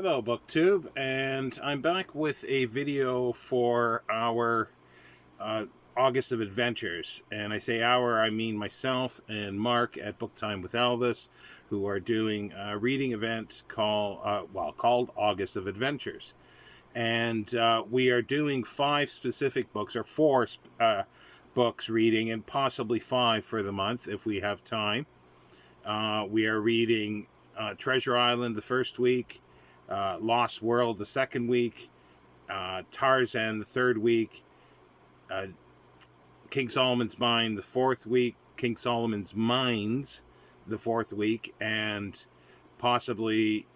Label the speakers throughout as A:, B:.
A: Hello, BookTube, and I'm back with a video for our uh, August of Adventures. And I say our, I mean myself and Mark at Book Time with Elvis, who are doing a reading event called August of Adventures. And we are doing 5 specific books, or 4 books reading, and possibly 5 for the month if we have time. We are reading Treasure Island the first week, Lost World the second week, Tarzan the third week, uh, King Solomon's Mine the fourth week, King Solomon's Mines the fourth week, and possibly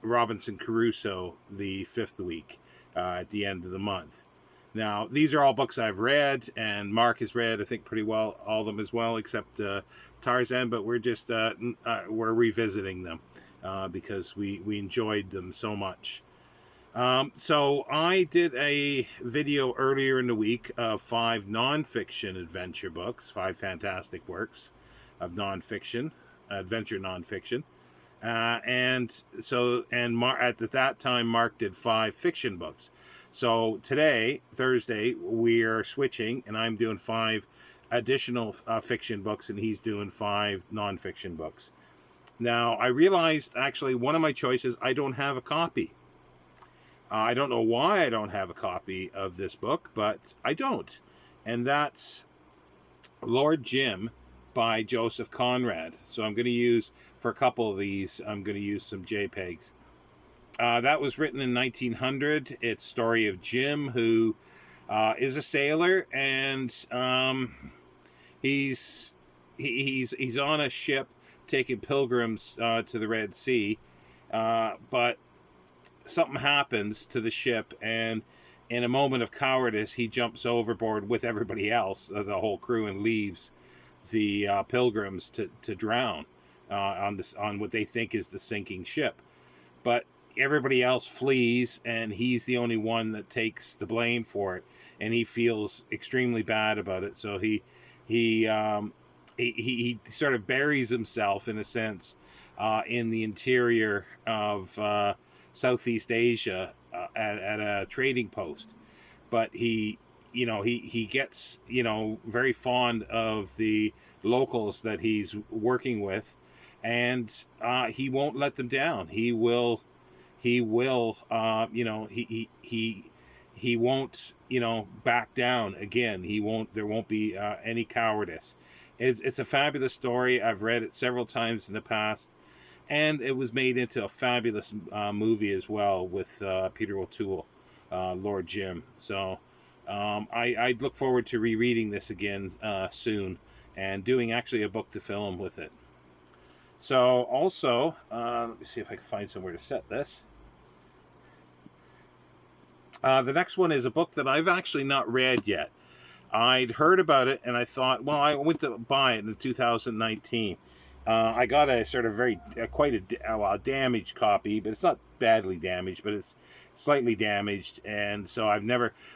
A: Robinson Crusoe the fifth week at the end of the month. Now, these are all books I've read, and Mark has read, I think, pretty well all of them as well, except Tarzan. But we're revisiting them because we enjoyed them so much. So I did a video earlier in the week of 5 nonfiction adventure books, 5 fantastic works of nonfiction, adventure nonfiction. At that time, Mark did 5 fiction books. So today, Thursday, we are switching, and I'm doing 5 additional fiction books, and he's doing 5 nonfiction books. Now, I realized, actually, one of my choices, I don't have a copy. I don't know why I don't have a copy of this book, but I don't. And that's Lord Jim by Joseph Conrad. So I'm going to use, for a couple of these, I'm going to use some JPEGs. That was written in 1900. It's story of Jim, who is a sailor, and he's on a ship taking pilgrims to the Red Sea, but something happens to the ship, and in a moment of cowardice, he jumps overboard with everybody else, the whole crew, and leaves the pilgrims to drown on what they think is the sinking ship. But everybody else flees, and he's the only one that takes the blame for it, and he feels extremely bad about it. So he sort of buries himself, in a sense, in the interior of Southeast Asia at a trading post. But he gets very fond of the locals that he's working with, and he won't let them down. He will he won't back down again. There won't be any cowardice. It's a fabulous story. I've read it several times in the past, and it was made into a fabulous movie as well with Peter O'Toole, Lord Jim. So I look forward to rereading this again soon, and doing actually a book to film with it. So also, let me see if I can find somewhere to set this. The next one is a book that I've actually not read yet. I'd heard about it, and I thought, well, I went to buy it in 2019. I got a sort of quite a damaged copy, but it's not badly damaged, but it's slightly damaged, and so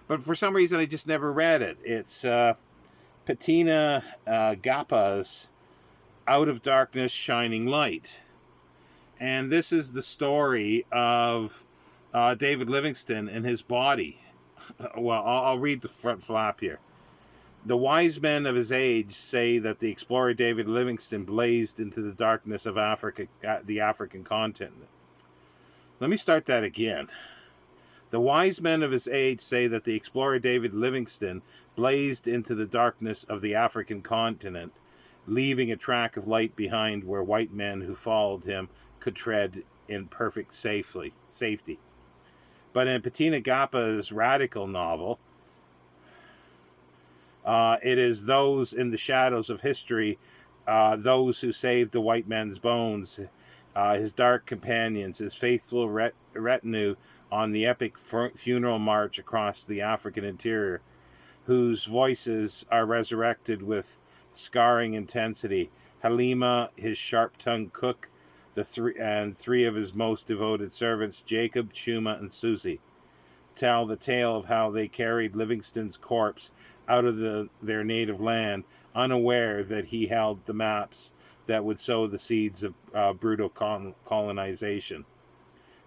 A: but for some reason I just never read it. It's Bettina Gappa's Out of Darkness, Shining Light. And this is the story of David Livingstone and his body. Well, I'll read the front flap here. The wise men of his age say that the explorer David Livingstone blazed into the darkness of Africa, the African continent. Let me start that again. The wise men of his age say that the explorer David Livingstone blazed into the darkness of the African continent, leaving a track of light behind where white men who followed him could tread in perfect safety. But in Bettina Gappa's radical novel, it is those in the shadows of history, those who saved the white men's bones, his dark companions, his faithful retinue on the epic funeral march across the African interior, whose voices are resurrected with scarring intensity. Halima, his sharp-tongued cook, and 3 of his most devoted servants, Jacob, Chuma, and Susie, tell the tale of how they carried Livingstone's corpse out of their native land, unaware that he held the maps that would sow the seeds of brutal colonization.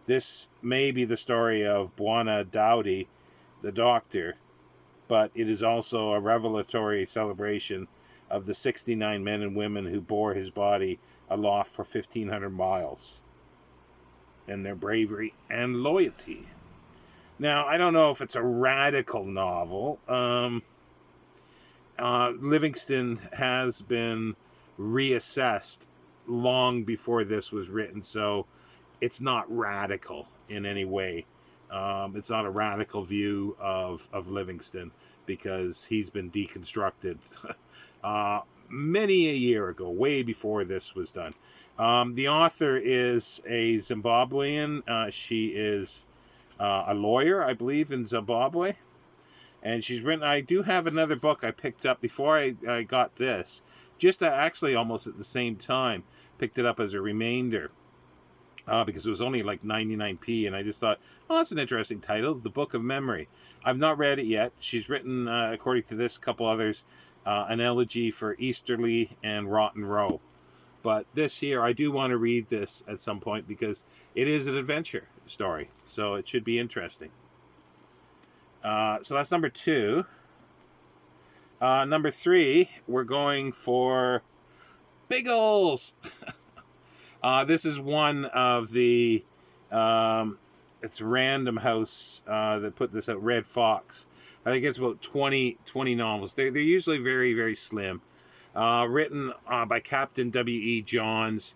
A: This may be the story of Bwana Dowdy, the doctor, but it is also a revelatory celebration of the 69 men and women who bore his body aloft for 1,500 miles and their bravery and loyalty. Now, I don't know if it's a radical novel. Livingston has been reassessed long before this was written, so it's not radical in any way. It's not a radical view of Livingston because he's been deconstructed many a year ago, way before this was done. The author is a Zimbabwean. She is a lawyer, I believe, in Zimbabwe. And she's written, I do have another book I picked up before I got this. Just actually almost at the same time. Picked it up as a remainder. Because it was only like 99p. And I just thought, oh, that's an interesting title. The Book of Memory. I've not read it yet. She's written, according to this, a couple others, an elegy for Easterly and Rotten Row. But this here, I do want to read this at some point because it is an adventure story. So it should be interesting. So that's number 2. Number 3, we're going for Biggles. This is one of the, it's Random House that put this out, Red Fox. I think it's about 20 novels. They're usually very, very slim. Written by Captain W.E. Johns.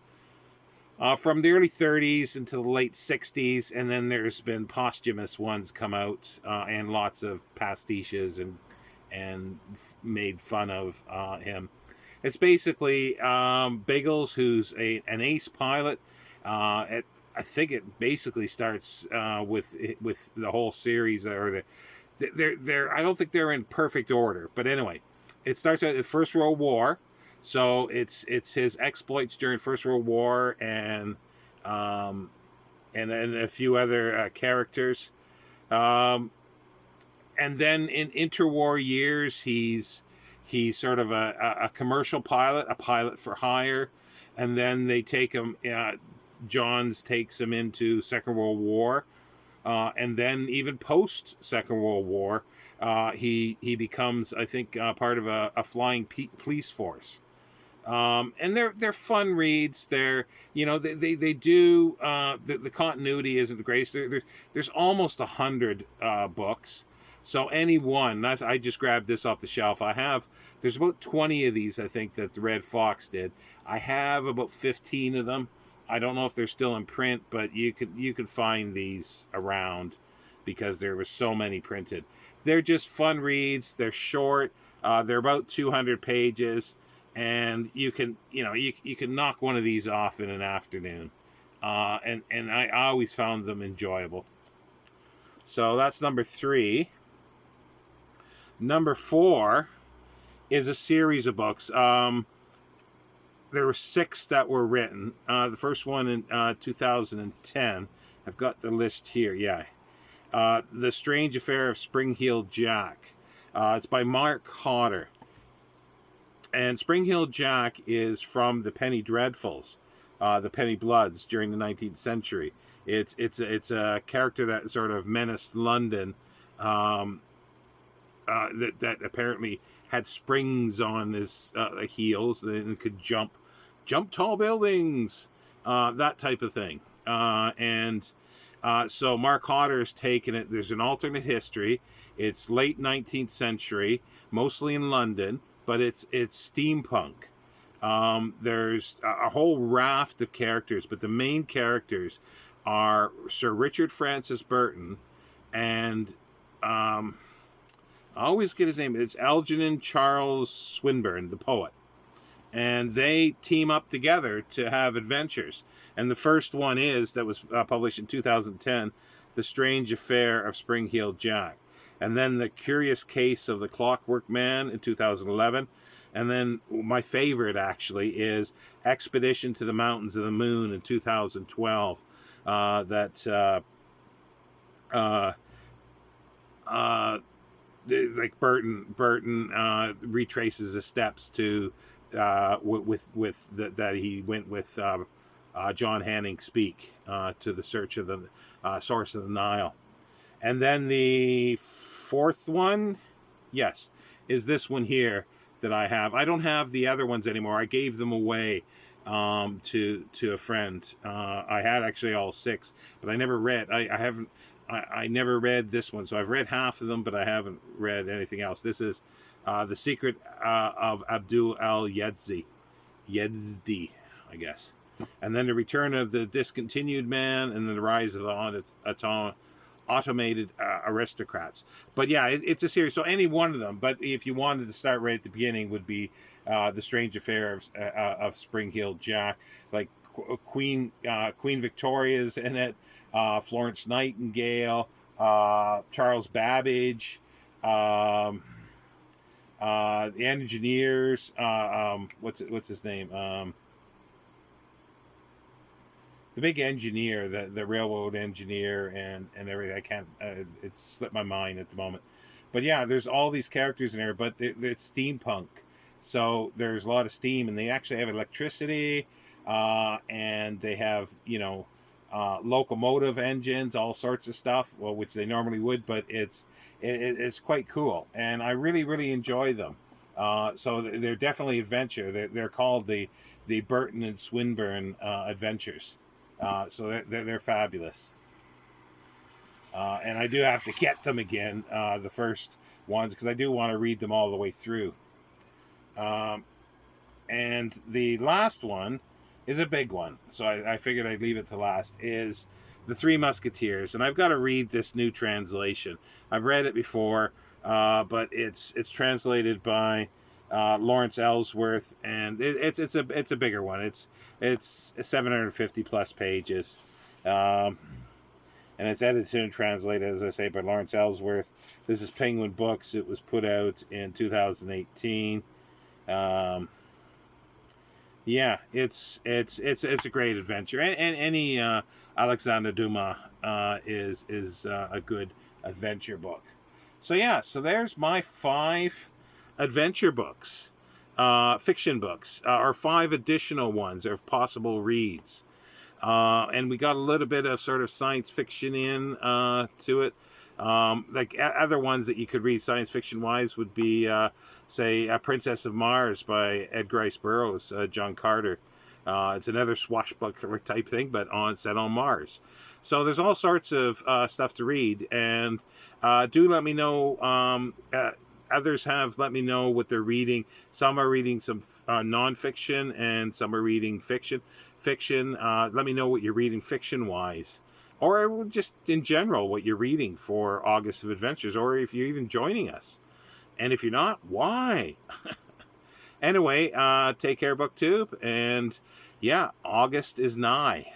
A: From the early 30s into the late 60s, and then there's been posthumous ones come out, and lots of pastiches and made fun of him. It's basically Biggles, who's an ace pilot. I think it basically starts with the whole series, or they're I don't think they're in perfect order, but anyway, it starts at the First World War. So it's his exploits during First World War and a few other characters, and then in interwar years he's sort of a commercial pilot, a pilot for hire, and then they take him. Johns takes him into Second World War, and then even post Second World War, he becomes, I think, part of a flying police force. And they're fun reads. They're, they do, the continuity isn't the greatest. There's almost 100 books. So any one, I just grabbed this off the shelf. There's about 20 of these, I think, that the Red Fox did. I have about 15 of them. I don't know if they're still in print, but you could find these around because there were so many printed. They're just fun reads. They're short. They're about 200 pages. And you can knock one of these off in an afternoon, and I always found them enjoyable. So that's number 3. Number 4 is a series of books. There were 6 that were written. The first one in 2010. I've got the list here. Yeah, The Strange Affair of Spring-Heeled Jack. It's by Mark Hodder. And Spring-Heeled Jack is from the Penny Dreadfuls, the Penny Bloods during the 19th century. It's a character that sort of menaced London, that apparently had springs on his heels and could jump tall buildings, that type of thing. So Mark Hodder's taken it. There's an alternate history. It's late 19th century, mostly in London. But it's steampunk. There's a whole raft of characters, but the main characters are Sir Richard Francis Burton and I always get his name. It's Algernon Charles Swinburne, the poet. And they team up together to have adventures. And the first one that was published in 2010, The Strange Affair of Spring-Heeled Jack. And then The Curious Case of the Clockwork Man in 2011. And then my favorite, actually, is Expedition to the Mountains of the Moon in 2012. Like Burton retraces the steps to that he went with John Hanning speak to the search of the source of the Nile. And then the fourth one, yes, is this one here that I have. I don't have the other ones anymore. I gave them away to a friend. I had actually all six, but I never read. I haven't. I never read this one, so I've read half of them, but I haven't read anything else. This is The Secret of Abdul al-Yazdi, I guess. And then The Return of the Discontinued Man, and then The Rise of the Automated Aristocrats. But yeah, it's a series, so any one of them. But if you wanted to start right at the beginning, would be The Strange Affair of Spring-Heeled Jack. Like Queen Victoria's in it, Florence Nightingale, Charles Babbage, the engineers. What's his name? The big engineer, the railroad engineer, and everything. I can't. It slipped my mind at the moment. But yeah, there's all these characters in there. But it's steampunk, so there's a lot of steam, and they actually have electricity, and they have locomotive engines, all sorts of stuff. Well, which they normally would, but it's quite cool, and I really enjoy them. So they're definitely adventure. They're called the Burton and Swinburne adventures. So they're fabulous. And I do have to get them again, the first ones, because I do want to read them all the way through. And the last one is a big one, so I figured I'd leave it to last, is The Three Musketeers. And I've got to read this new translation. I've read it before, but it's translated by Lawrence Ellsworth, and it's a bigger one. It's 750 plus pages, and it's edited and translated, as I say, by Lawrence Ellsworth. This is Penguin Books. It was put out in 2018. Yeah, it's a great adventure, and any Alexander Dumas is a good adventure book. So yeah, so there's my 5 adventure books, fiction books, or 5 additional ones of possible reads, and we got a little bit of sort of science fiction in to it. Like other ones that you could read science fiction wise would be say Princess of Mars by Edgar Rice Burroughs, John Carter. It's another swashbuckler type thing, but set on Mars. So there's all sorts of stuff to read, and do let me know. Others have let me know what they're reading. Some are reading some nonfiction, and some are reading fiction. Let me know what you're reading fiction-wise, or just in general what you're reading for August of Adventures, or if you're even joining us. And if you're not, why? Anyway, take care, BookTube, and yeah, August is nigh.